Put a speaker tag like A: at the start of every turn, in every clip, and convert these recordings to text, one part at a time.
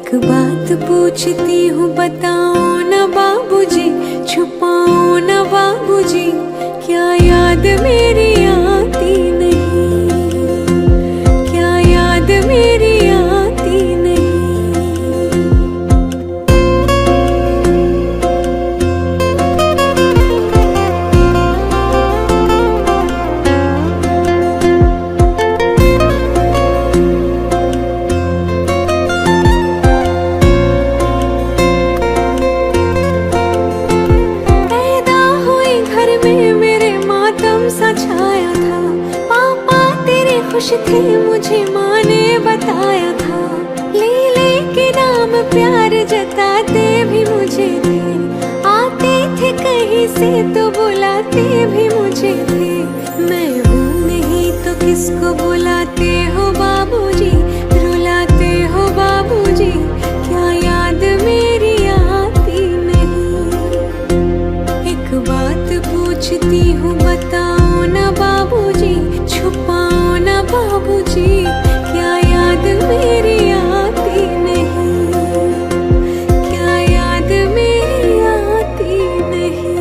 A: एक बात पूछती हूँ बताओ ना बाबूजी, छुपाओ ना बाबूजी, क्या याद मेरी आती नहीं, क्या याद मेरी आती नहीं। खुश थे मुझे माँ ने बताया था, लीले के नाम प्यार जताते भी मुझे थे, आते थे कहीं से तो बुलाते भी मुझे थे। मैं हूँ नहीं तो किसको बुलाते हो बाबूजी, रुलाते हो बाबूजी, क्या याद मेरी आती नहीं। एक बात पूछती हूँ बताओ ना बाबूजी, छुपाओ ना बाबूजी, क्या याद मेरी आती नहीं, क्या याद मेरी आती नहीं।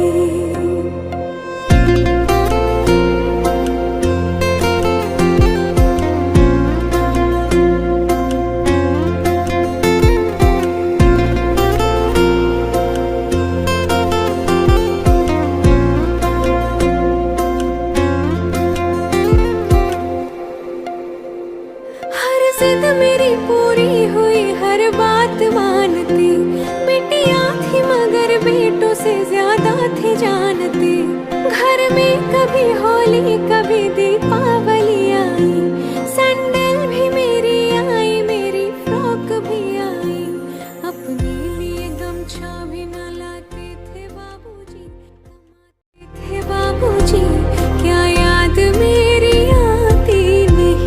A: जिद मेरी पूरी हुई, हर बात मानती, बेटियां थी मगर बेटों से ज्यादा थी जानती। घर में कभी होली कभी दीपावली आई, सैंडल भी मेरी आई, मेरी फ्रॉक भी आई, अपने लिए गमछा भी न लाते थे बाबूजी, कमाते थे बाबूजी, क्या याद मेरी आती नहीं।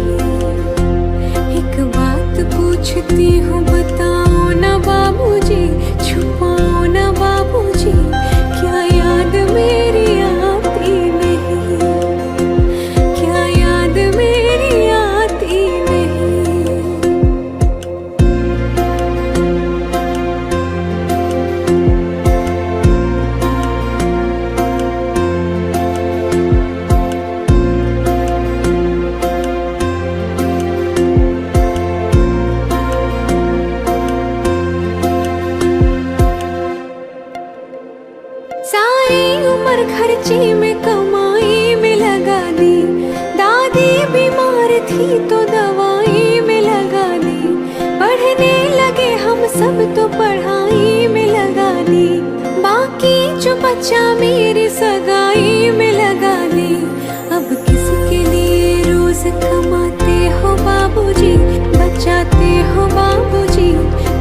A: एक बात पूछती हूँ बताओ ना बाबूजी, छुपाओ ना बाबूजी, क्या याद मेरी आती नहीं, क्या याद मेरी आती नहीं। सारी उम्र खर्चे में कमाई में लगा दी, दादी बीमार थी तो दवाई में लगा दी, पढ़ने लगे हम सब तो पढ़ाई में लगा दी, बाकी जो बच्चा मेरी सगाई में लगा दी। अब किसके लिए रोज कमाते हो बाबूजी, बचाते हो बाबूजी,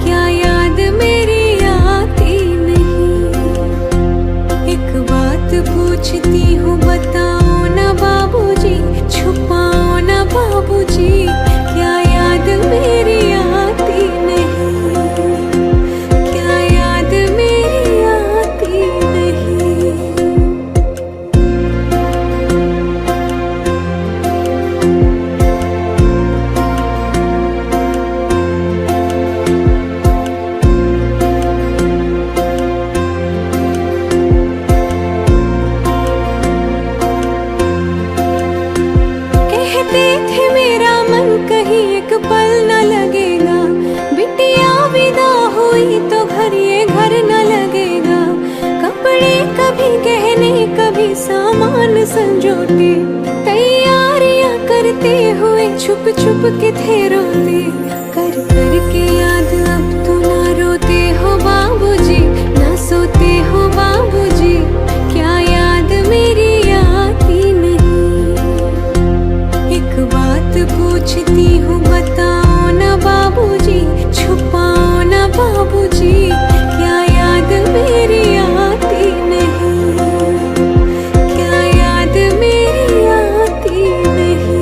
A: क्या याद मेरी आती नहीं। एक बात पूछती हूँ बताओ ना बाबूजी, छुपाओ ना बाबूजी, क्या याद मेरी आती नहीं, क्या याद मेरी आती नहीं। कहते थे मेरा मन कहीं एक पल न लगेगा, बिटिया विदा हुई तो घर ये घर न लगेगा, कपड़े कभी गहने कभी सामान संजोते, तैयारियां करते हुए छुप छुप के थे रोते, कर कर के याद अब तो ना रोते हो बाबूजी, ना सोते हो बाबूजी, क्या याद मेरी आती नहीं। एक बात पूछती हूँ बताओ ना बाबूजी, छुपाओ ना बाबूजी, क्या याद मेरी आती नहीं, क्या याद मेरी आती नहीं।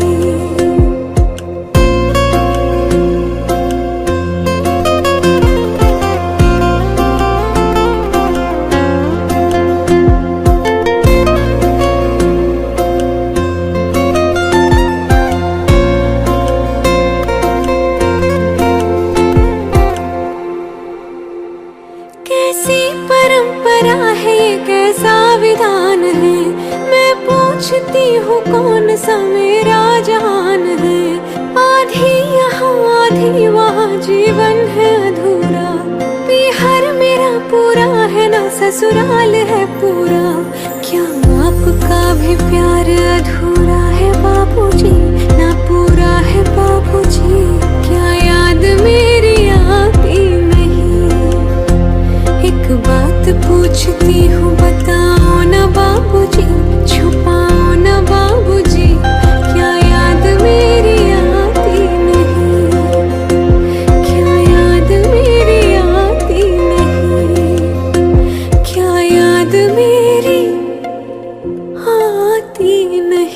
A: पूछती हूँ कौन सा मेरा जान है। आधी यहाँ आधी वहाँ जीवन है अधूरा, बिहार मेरा पूरा है ना ससुराल है पूरा। क्या आपका भी प्यार अधूरा है बाबूजी, ना पूरा है बाबूजी? क्या याद मेरी आती नहीं? एक बात पूछती हूँ बताओ ना बाबूजी, छुपाओ ना बाबूजी, क्या याद मेरी आती नहीं? क्या याद मेरी आती नहीं? क्या याद मेरी